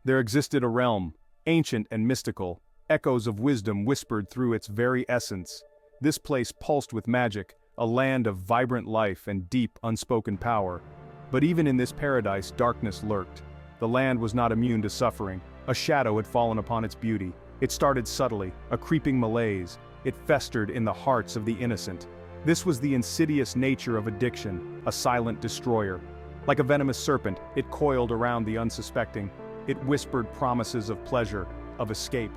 There existed a realm, ancient and mystical, echoes of wisdom whispered through its very essence. This place pulsed with magic, a land of vibrant life and deep, unspoken power. But even in this paradise, darkness lurked. The land was not immune to suffering. A shadow had fallen upon its beauty. It started subtly, a creeping malaise. It festered in the hearts of the innocent. This was the insidious nature of addiction, a silent destroyer. Like a venomous serpent, it coiled around the unsuspecting. It whispered promises of pleasure, of escape.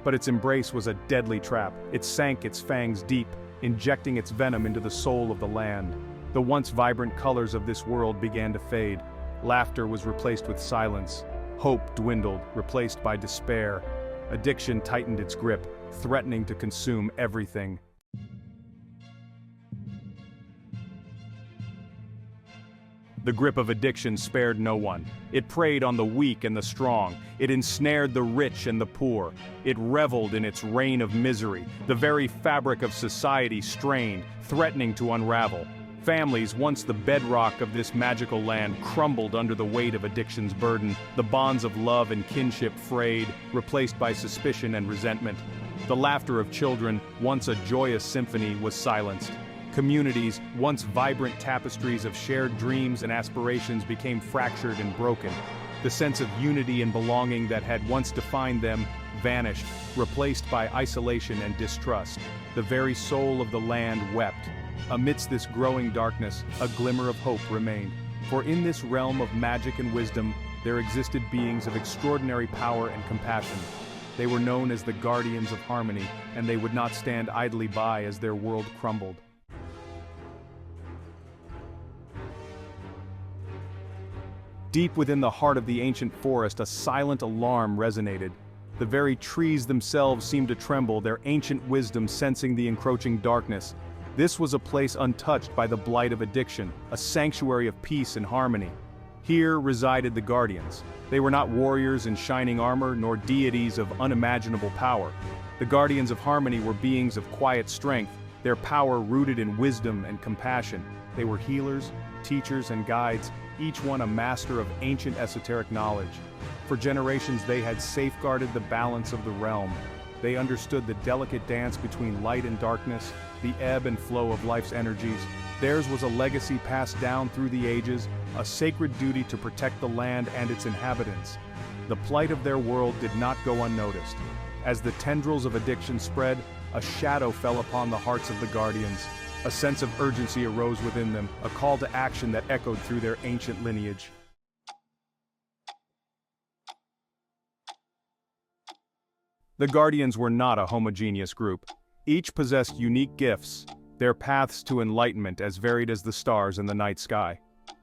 But its embrace was a deadly trap. It sank its fangs deep, injecting its venom into the soul of the land. The once vibrant colors of this world began to fade. Laughter was replaced with silence. Hope dwindled, replaced by despair. Addiction tightened its grip, threatening to consume everything. The grip of addiction spared no one. It preyed on the weak and the strong. It ensnared the rich and the poor. It reveled in its reign of misery. The very fabric of society strained, threatening to unravel. Families, once the bedrock of this magical land, crumbled under the weight of addiction's burden. The bonds of love and kinship frayed, replaced by suspicion and resentment. The laughter of children, once a joyous symphony, was silenced. Communities, once vibrant tapestries of shared dreams and aspirations, became fractured and broken. The sense of unity and belonging that had once defined them vanished, replaced by isolation and distrust. The very soul of the land wept. Amidst this growing darkness, a glimmer of hope remained. For in this realm of magic and wisdom, there existed beings of extraordinary power and compassion. They were known as the Guardians of Harmony, and they would not stand idly by as their world crumbled. Deep within the heart of the ancient forest, a silent alarm resonated. The very trees themselves seemed to tremble, their ancient wisdom sensing the encroaching darkness. This was a place untouched by the blight of addiction, a sanctuary of peace and harmony. Here resided the Guardians. They were not warriors in shining armor, nor deities of unimaginable power. The Guardians of Harmony were beings of quiet strength, their power rooted in wisdom and compassion. They were healers, teachers, and guides, each one a master of ancient esoteric knowledge. For generations they had safeguarded the balance of the realm. They understood the delicate dance between light and darkness, the ebb and flow of life's energies. Theirs was a legacy passed down through the ages, a sacred duty to protect the land and its inhabitants. The plight of their world did not go unnoticed. As the tendrils of addiction spread, a shadow fell upon the hearts of the Guardians. A sense of urgency arose within them, a call to action that echoed through their ancient lineage. The Guardians were not a homogeneous group. Each possessed unique gifts, their paths to enlightenment as varied as the stars in the night sky.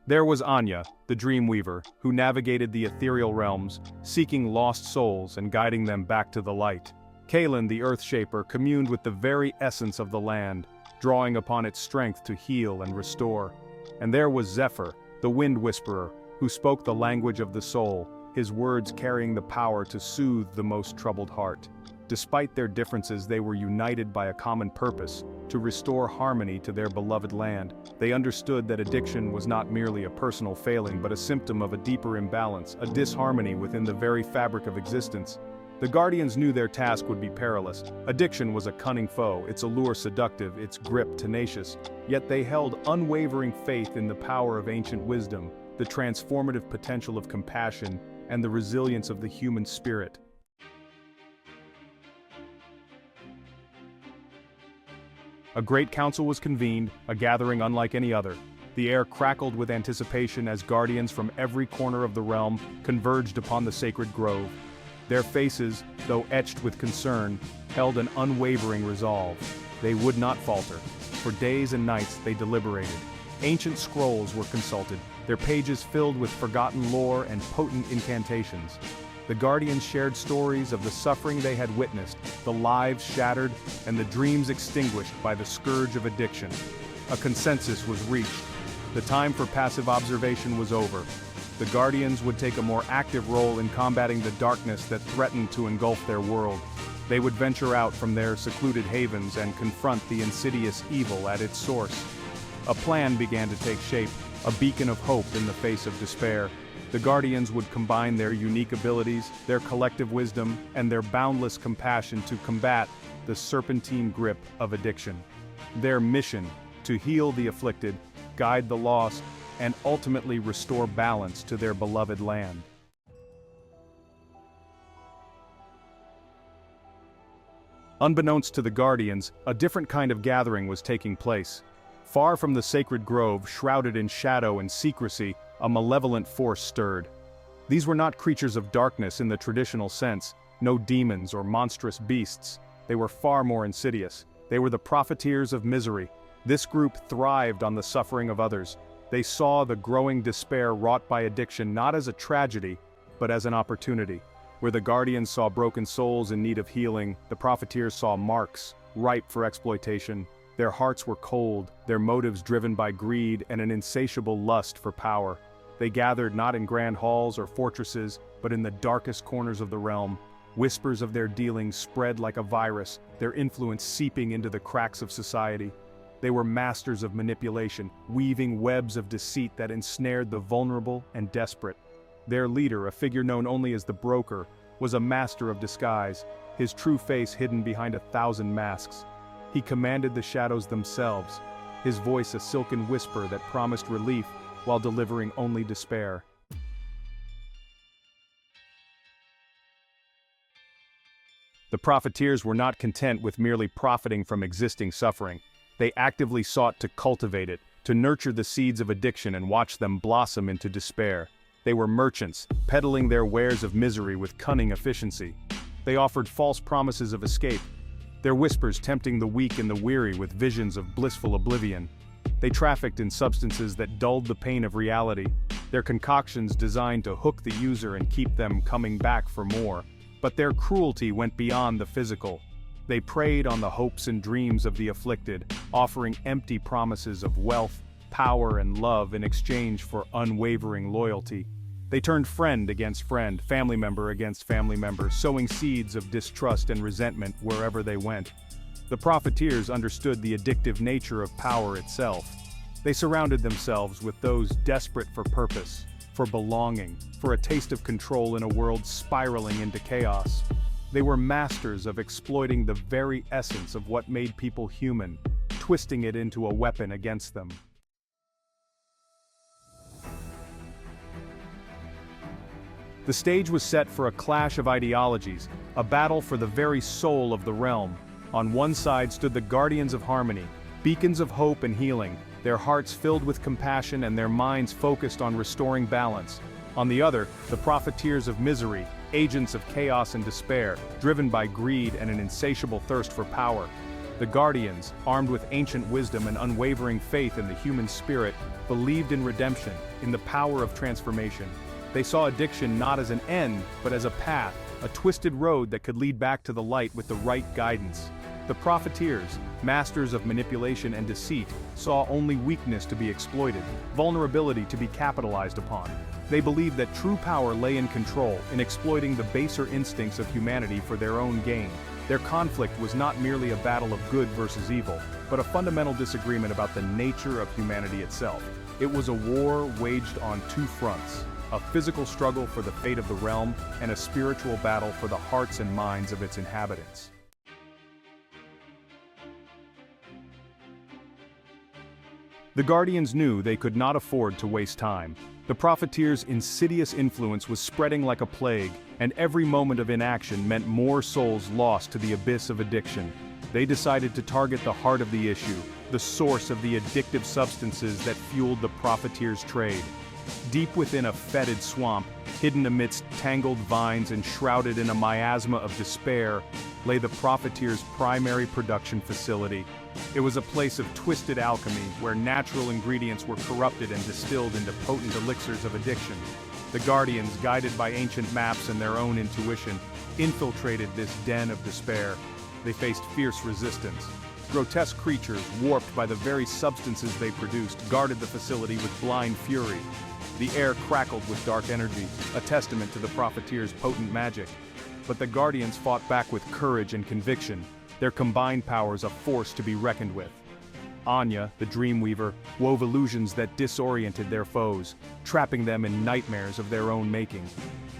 There was Anya, the Dreamweaver, who navigated the ethereal realms, seeking lost souls and guiding them back to the light. Kalen, the Earthshaper, communed with the very essence of the land, drawing upon its strength to heal and restore. And there was Zephyr, the Wind Whisperer, who spoke the language of the soul, his words carrying the power to soothe the most troubled heart. Despite their differences, they were united by a common purpose, to restore harmony to their beloved land. They understood that addiction was not merely a personal failing but a symptom of a deeper imbalance, a disharmony within the very fabric of existence. The Guardians knew their task would be perilous. Addiction was a cunning foe, its allure seductive, its grip tenacious. Yet they held unwavering faith in the power of ancient wisdom, the transformative potential of compassion, and the resilience of the human spirit. A great council was convened, a gathering unlike any other. The air crackled with anticipation as guardians from every corner of the realm converged upon the sacred grove. Their faces, though etched with concern, held an unwavering resolve. They would not falter. For days and nights they deliberated. Ancient scrolls were consulted, their pages filled with forgotten lore and potent incantations. The Guardians shared stories of the suffering they had witnessed, the lives shattered, and the dreams extinguished by the scourge of addiction. A consensus was reached. The time for passive observation was over. The Guardians would take a more active role in combating the darkness that threatened to engulf their world. They would venture out from their secluded havens and confront the insidious evil at its source. A plan began to take shape, a beacon of hope in the face of despair. The Guardians would combine their unique abilities, their collective wisdom, and their boundless compassion to combat the serpentine grip of addiction. Their mission: to heal the afflicted, guide the lost, and ultimately restore balance to their beloved land. Unbeknownst to the Guardians, a different kind of gathering was taking place. Far from the sacred grove, shrouded in shadow and secrecy, a malevolent force stirred. These were not creatures of darkness in the traditional sense, no demons or monstrous beasts. They were far more insidious. They were the profiteers of misery. This group thrived on the suffering of others. They saw the growing despair wrought by addiction not as a tragedy, but as an opportunity. Where the Guardians saw broken souls in need of healing, the profiteers saw marks, ripe for exploitation. Their hearts were cold, their motives driven by greed and an insatiable lust for power. They gathered not in grand halls or fortresses, but in the darkest corners of the realm. Whispers of their dealings spread like a virus, their influence seeping into the cracks of society. They were masters of manipulation, weaving webs of deceit that ensnared the vulnerable and desperate. Their leader, a figure known only as the Broker, was a master of disguise, his true face hidden behind 1,000 masks. He commanded the shadows themselves, his voice a silken whisper that promised relief while delivering only despair. The profiteers were not content with merely profiting from existing suffering. They actively sought to cultivate it, to nurture the seeds of addiction and watch them blossom into despair. They were merchants, peddling their wares of misery with cunning efficiency. They offered false promises of escape, their whispers tempting the weak and the weary with visions of blissful oblivion. They trafficked in substances that dulled the pain of reality, their concoctions designed to hook the user and keep them coming back for more. But their cruelty went beyond the physical. They preyed on the hopes and dreams of the afflicted, offering empty promises of wealth, power, and love in exchange for unwavering loyalty. They turned friend against friend, family member against family member, sowing seeds of distrust and resentment wherever they went. The profiteers understood the addictive nature of power itself. They surrounded themselves with those desperate for purpose, for belonging, for a taste of control in a world spiraling into chaos. They were masters of exploiting the very essence of what made people human, twisting it into a weapon against them. The stage was set for a clash of ideologies, a battle for the very soul of the realm. On one side stood the Guardians of Harmony, beacons of hope and healing, their hearts filled with compassion and their minds focused on restoring balance. On the other, the profiteers of misery, agents of chaos and despair, driven by greed and an insatiable thirst for power. The Guardians, armed with ancient wisdom and unwavering faith in the human spirit, believed in redemption, in the power of transformation. They saw addiction not as an end, but as a path, a twisted road that could lead back to the light with the right guidance. The profiteers, masters of manipulation and deceit, saw only weakness to be exploited, vulnerability to be capitalized upon. They believed that true power lay in control, in exploiting the baser instincts of humanity for their own gain. Their conflict was not merely a battle of good versus evil, but a fundamental disagreement about the nature of humanity itself. It was a war waged on two fronts: a physical struggle for the fate of the realm, and a spiritual battle for the hearts and minds of its inhabitants. The Guardians knew they could not afford to waste time. The profiteers' insidious influence was spreading like a plague, and every moment of inaction meant more souls lost to the abyss of addiction. They decided to target the heart of the issue, the source of the addictive substances that fueled the profiteers' trade. Deep within a fetid swamp, hidden amidst tangled vines and shrouded in a miasma of despair, lay the profiteers' primary production facility. It was a place of twisted alchemy, where natural ingredients were corrupted and distilled into potent elixirs of addiction. The Guardians, guided by ancient maps and their own intuition, infiltrated this den of despair. They faced fierce resistance. Grotesque creatures, warped by the very substances they produced, guarded the facility with blind fury. The air crackled with dark energy, a testament to the profiteers' potent magic. But the Guardians fought back with courage and conviction, their combined powers a force to be reckoned with. Anya, the Dreamweaver, wove illusions that disoriented their foes, trapping them in nightmares of their own making.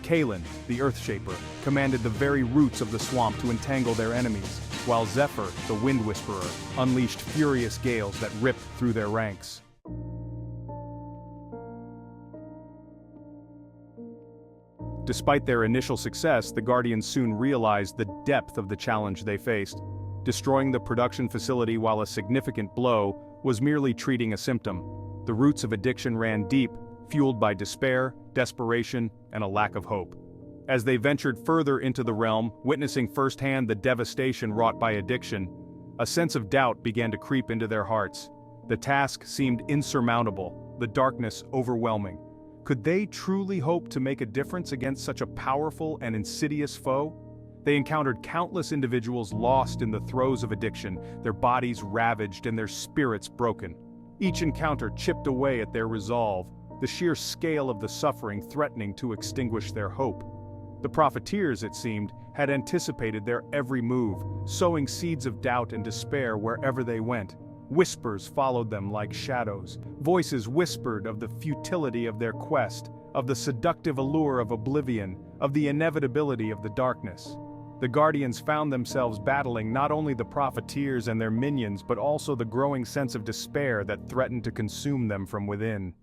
Kalen, the Earthshaper, commanded the very roots of the swamp to entangle their enemies, while Zephyr, the Wind Whisperer, unleashed furious gales that ripped through their ranks. Despite their initial success, the Guardians soon realized the depth of the challenge they faced. Destroying the production facility while a significant blow was merely treating a symptom. The roots of addiction ran deep, fueled by despair, desperation, and a lack of hope. As they ventured further into the realm, witnessing firsthand the devastation wrought by addiction, a sense of doubt began to creep into their hearts. The task seemed insurmountable, the darkness overwhelming. Could they truly hope to make a difference against such a powerful and insidious foe? They encountered countless individuals lost in the throes of addiction, their bodies ravaged and their spirits broken. Each encounter chipped away at their resolve, the sheer scale of the suffering threatening to extinguish their hope. The profiteers, it seemed, had anticipated their every move, sowing seeds of doubt and despair wherever they went. Whispers followed them like shadows. Voices whispered of the futility of their quest, of the seductive allure of oblivion, of the inevitability of the darkness. The Guardians found themselves battling not only the profiteers and their minions but also the growing sense of despair that threatened to consume them from within.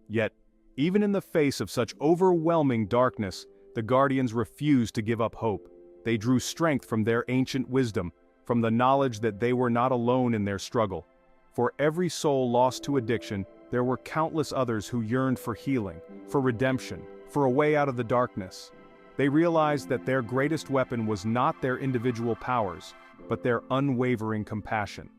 Yet, even in the face of such overwhelming darkness, the Guardians refused to give up hope. They drew strength from their ancient wisdom, from the knowledge that they were not alone in their struggle. For every soul lost to addiction, there were countless others who yearned for healing, for redemption, for a way out of the darkness. They realized that their greatest weapon was not their individual powers, but their unwavering compassion.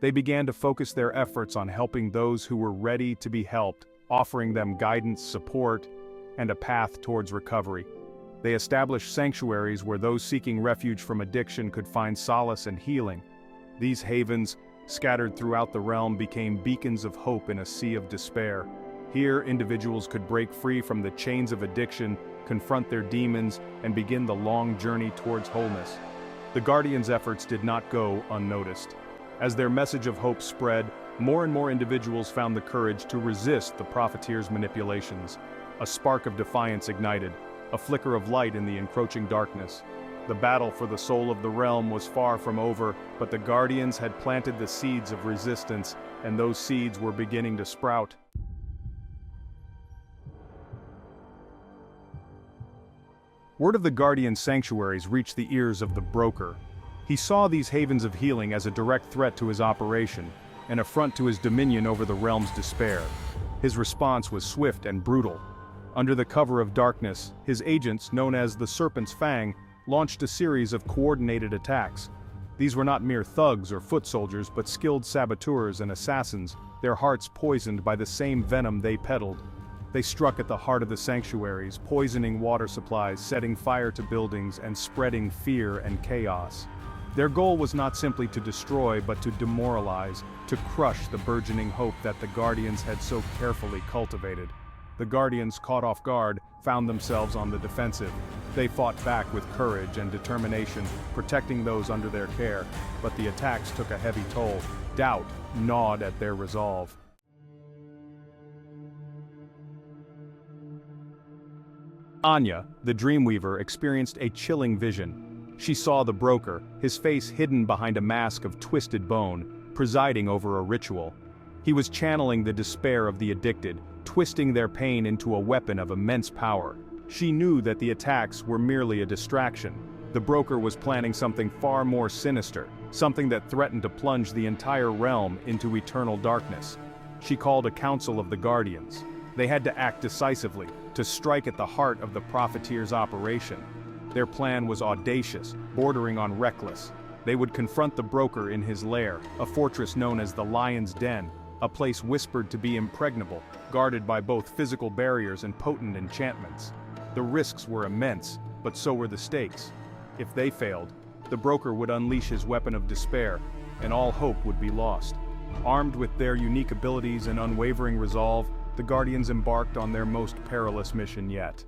They began to focus their efforts on helping those who were ready to be helped, offering them guidance, support, and a path towards recovery. They established sanctuaries where those seeking refuge from addiction could find solace and healing. These havens, scattered throughout the realm, became beacons of hope in a sea of despair. Here, individuals could break free from the chains of addiction, confront their demons, and begin the long journey towards wholeness. The Guardians' efforts did not go unnoticed. As their message of hope spread, more and more individuals found the courage to resist the profiteers' manipulations. A spark of defiance ignited, a flicker of light in the encroaching darkness. The battle for the soul of the realm was far from over, but the Guardians had planted the seeds of resistance, and those seeds were beginning to sprout. Word of the Guardian sanctuaries reached the ears of the Broker. He saw these havens of healing as a direct threat to his operation, an affront to his dominion over the realm's despair. His response was swift and brutal. Under the cover of darkness, his agents, known as the Serpent's Fang, launched a series of coordinated attacks. These were not mere thugs or foot soldiers but skilled saboteurs and assassins, their hearts poisoned by the same venom they peddled. They struck at the heart of the sanctuaries, poisoning water supplies, setting fire to buildings, and spreading fear and chaos. Their goal was not simply to destroy but to demoralize, to crush the burgeoning hope that the Guardians had so carefully cultivated. The Guardians, caught off guard, found themselves on the defensive. They fought back with courage and determination, protecting those under their care, but the attacks took a heavy toll. Doubt gnawed at their resolve. Anya, the Dreamweaver, experienced a chilling vision. She saw the Broker, his face hidden behind a mask of twisted bone, presiding over a ritual. He was channeling the despair of the addicted, twisting their pain into a weapon of immense power. She knew that the attacks were merely a distraction. The Broker was planning something far more sinister, something that threatened to plunge the entire realm into eternal darkness. She called a council of the Guardians. They had to act decisively, to strike at the heart of the profiteers' operation. Their plan was audacious, bordering on reckless. They would confront the Broker in his lair, a fortress known as the Lion's Den, a place whispered to be impregnable, guarded by both physical barriers and potent enchantments. The risks were immense, but so were the stakes. If they failed, the Broker would unleash his weapon of despair, and all hope would be lost. Armed with their unique abilities and unwavering resolve, the Guardians embarked on their most perilous mission yet.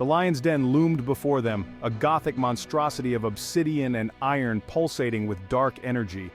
The lion's den loomed before them, a gothic monstrosity of obsidian and iron pulsating with dark energy.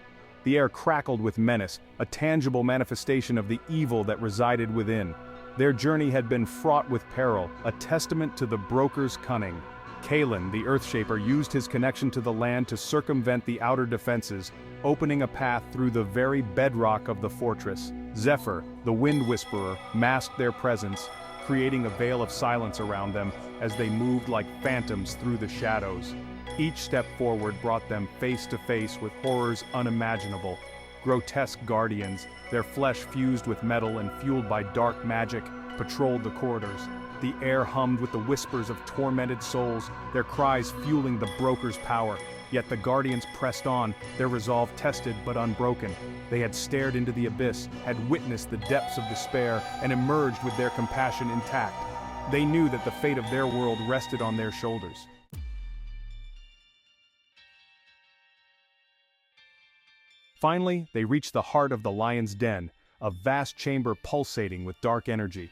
The air crackled with menace, a tangible manifestation of the evil that resided within. Their journey had been fraught with peril, a testament to the broker's cunning. Kalen, the Earthshaper, used his connection to the land to circumvent the outer defenses, opening a path through the very bedrock of the fortress. Zephyr, the Wind Whisperer, masked their presence, creating a veil of silence around them as they moved like phantoms through the shadows. Each step forward brought them face to face with horrors unimaginable. Grotesque guardians, their flesh fused with metal and fueled by dark magic, patrolled the corridors. The air hummed with the whispers of tormented souls, their cries fueling the broker's power. Yet the guardians pressed on, their resolve tested but unbroken. They had stared into the abyss, had witnessed the depths of despair, and emerged with their compassion intact. They knew that the fate of their world rested on their shoulders. Finally, they reached the heart of the lion's den, a vast chamber pulsating with dark energy.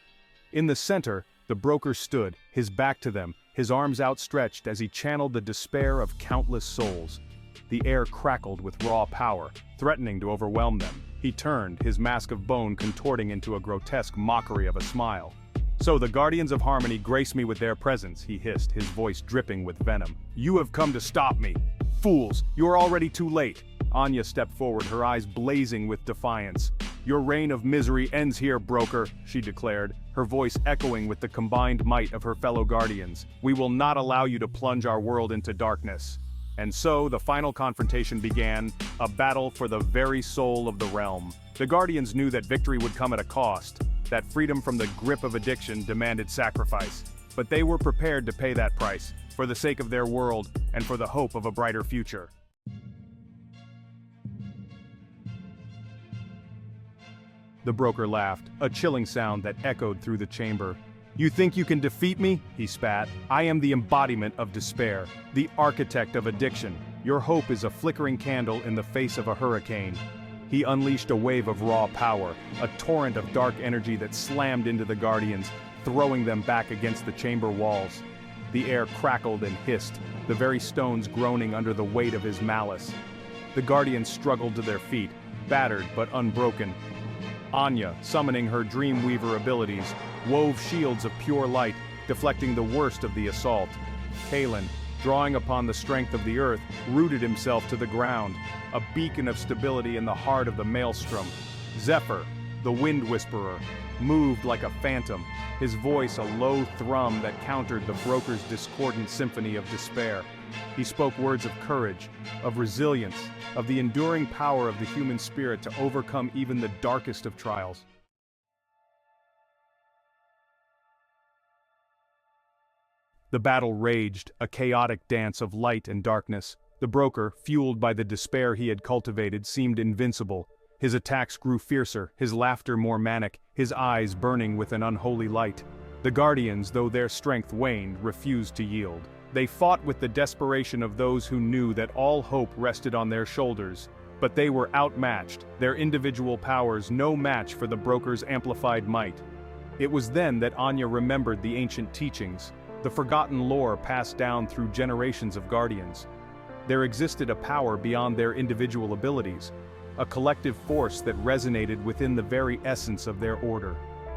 In the center, the broker stood, his back to them, his arms outstretched as he channeled the despair of countless souls. The air crackled with raw power, threatening to overwhelm them. He turned, his mask of bone contorting into a grotesque mockery of a smile. "So the Guardians of Harmony grace me with their presence," he hissed, his voice dripping with venom. "You have come to stop me. Fools, you are already too late." Anya stepped forward, her eyes blazing with defiance. "Your reign of misery ends here, broker," she declared, her voice echoing with the combined might of her fellow guardians. "We will not allow you to plunge our world into darkness." And so the final confrontation began, a battle for the very soul of the realm. The guardians knew that victory would come at a cost, that freedom from the grip of addiction demanded sacrifice. But they were prepared to pay that price, for the sake of their world and for the hope of a brighter future. The broker laughed, a chilling sound that echoed through the chamber. "You think you can defeat me?" he spat. "I am the embodiment of despair, the architect of addiction. Your hope is a flickering candle in the face of a hurricane." He unleashed a wave of raw power, a torrent of dark energy that slammed into the guardians, throwing them back against the chamber walls. The air crackled and hissed, the very stones groaning under the weight of his malice. The guardians struggled to their feet, battered but unbroken. Anya, summoning her Dreamweaver abilities, wove shields of pure light, deflecting the worst of the assault. Kalen, drawing upon the strength of the earth, rooted himself to the ground, a beacon of stability in the heart of the maelstrom. Zephyr, the Wind Whisperer, moved like a phantom, his voice a low thrum that countered the broker's discordant symphony of despair. He spoke words of courage, of resilience, of the enduring power of the human spirit to overcome even the darkest of trials. The battle raged, a chaotic dance of light and darkness. The broker, fueled by the despair he had cultivated, seemed invincible. His attacks grew fiercer, his laughter more manic, his eyes burning with an unholy light. The guardians, though their strength waned, refused to yield. They fought with the desperation of those who knew that all hope rested on their shoulders. But they were outmatched, their individual powers no match for the broker's amplified might. It was then that Anya remembered the ancient teachings, the forgotten lore passed down through generations of guardians. There existed a power beyond their individual abilities, a collective force that resonated within the very essence of their order.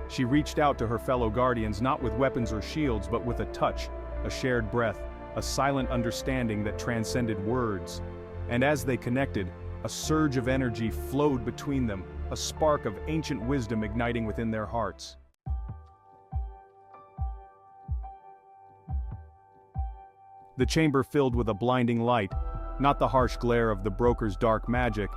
She reached out to her fellow guardians not with weapons or shields but with a touch, a shared breath, a silent understanding that transcended words. And as they connected, a surge of energy flowed between them, a spark of ancient wisdom igniting within their hearts. The chamber filled with a blinding light, not the harsh glare of the broker's dark magic,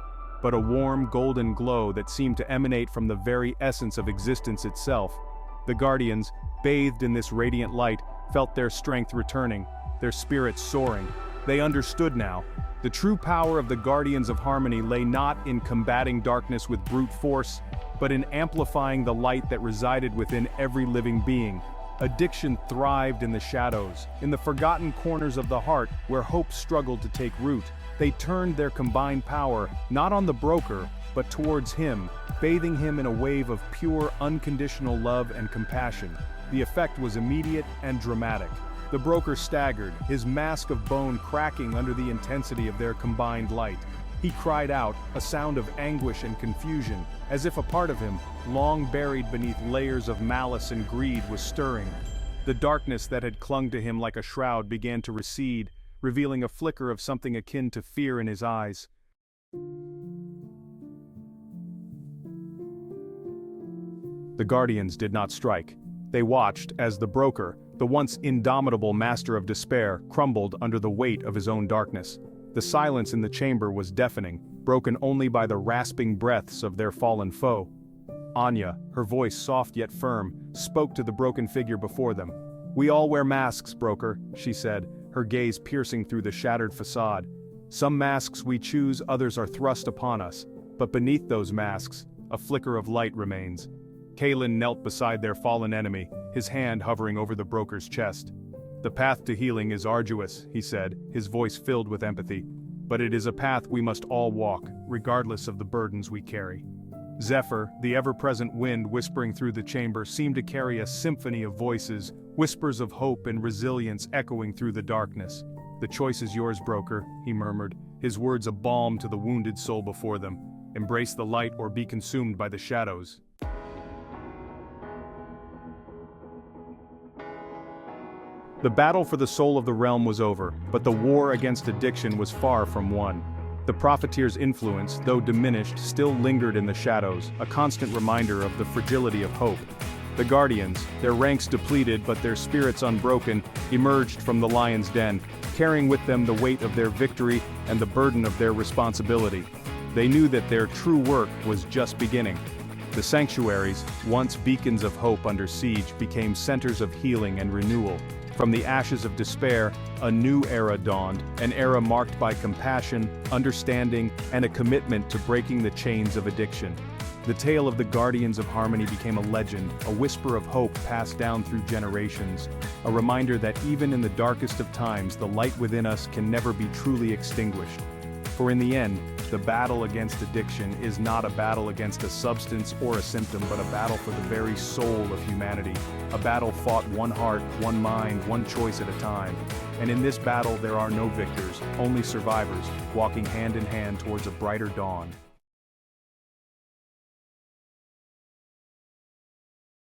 but a warm golden glow that seemed to emanate from the very essence of existence itself. The guardians, bathed in this radiant light, felt their strength returning, their spirits soaring. They understood now. The true power of the Guardians of Harmony lay not in combating darkness with brute force, but in amplifying the light that resided within every living being. Addiction thrived in the shadows, in the forgotten corners of the heart where hope struggled to take root. They turned their combined power, not on the broker, but towards him, bathing him in a wave of pure, unconditional love and compassion. The effect was immediate and dramatic. The broker staggered, his mask of bone cracking under the intensity of their combined light. He cried out, a sound of anguish and confusion, as if a part of him, long buried beneath layers of malice and greed, was stirring. The darkness that had clung to him like a shroud began to recede, revealing a flicker of something akin to fear in his eyes. The Guardians did not strike. They watched as the broker, the once indomitable master of despair, crumbled under the weight of his own darkness. The silence in the chamber was deafening, broken only by the rasping breaths of their fallen foe. Anya, her voice soft yet firm, spoke to the broken figure before them. "We all wear masks, broker," she said, her gaze piercing through the shattered facade. "Some masks we choose, others are thrust upon us. But beneath those masks, a flicker of light remains." Kalen knelt beside their fallen enemy, his hand hovering over the broker's chest. "The path to healing is arduous," he said, his voice filled with empathy. "But it is a path we must all walk, regardless of the burdens we carry." Zephyr, the ever-present wind whispering through the chamber, seemed to carry a symphony of voices, whispers of hope and resilience echoing through the darkness. "The choice is yours, broker," he murmured, his words a balm to the wounded soul before them. "Embrace the light or be consumed by the shadows." The battle for the soul of the realm was over, but the war against addiction was far from won. The Profiteer's influence, though diminished, still lingered in the shadows, a constant reminder of the fragility of hope. The Guardians, their ranks depleted but their spirits unbroken, emerged from the lion's den, carrying with them the weight of their victory and the burden of their responsibility. They knew that their true work was just beginning. The sanctuaries, once beacons of hope under siege, became centers of healing and renewal. From the ashes of despair, a new era dawned, an era marked by compassion, understanding, and a commitment to breaking the chains of addiction. The tale of the Guardians of Harmony became a legend, a whisper of hope passed down through generations, a reminder that even in the darkest of times, the light within us can never be truly extinguished. For in the end, the battle against addiction is not a battle against a substance or a symptom, but a battle for the very soul of humanity. A battle fought one heart, one mind, one choice at a time. And in this battle there are no victors, only survivors, walking hand in hand towards a brighter dawn.